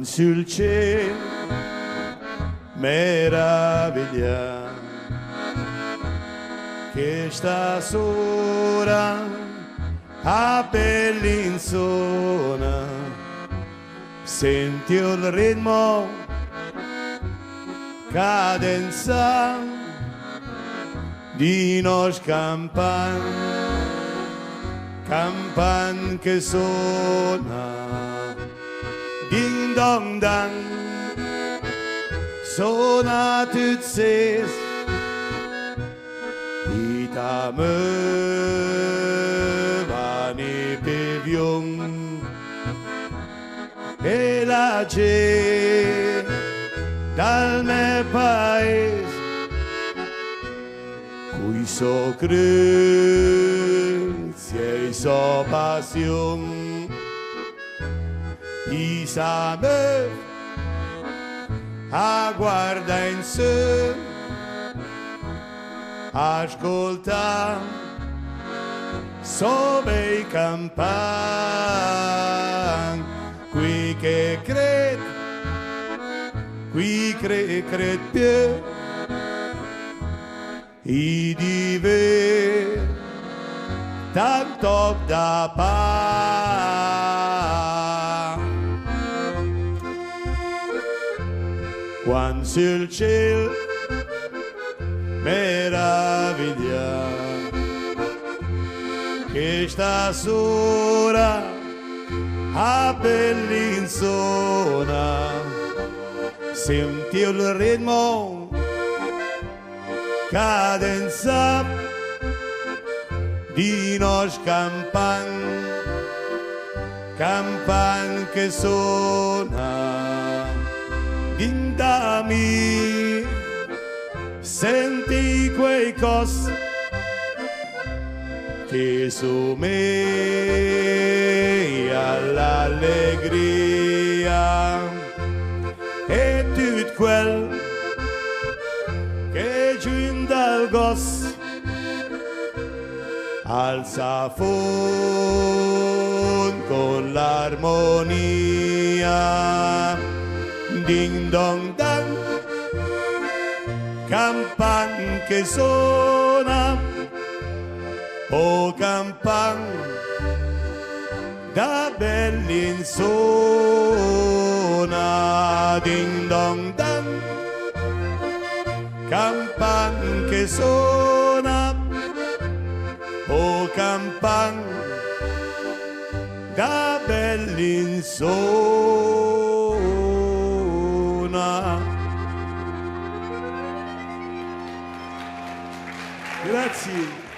Quando sul cielo meraviglia che sta sora a Bellinzona, senti il ritmo cadenza di nos campan che suona ding dong dan, suona tut ses ita me vani pevium e la gente dal me paese cui so crezie e so passion isa me a guarda in sé ascolta sove i campan qui che cred più i diver tanto da pa quando sul cielo meraviglia che sta sora a Bellinzona, senti il ritmo cadenza di nos campan che suona dindami, senti quei cos che su me all'allegria e tutto quel che giù dal gos alza con l'armonia ding dong dan, campan che suona o campan da Bellinzona ding dong dan, campan che suona o campan da Bellinzona. Grazie.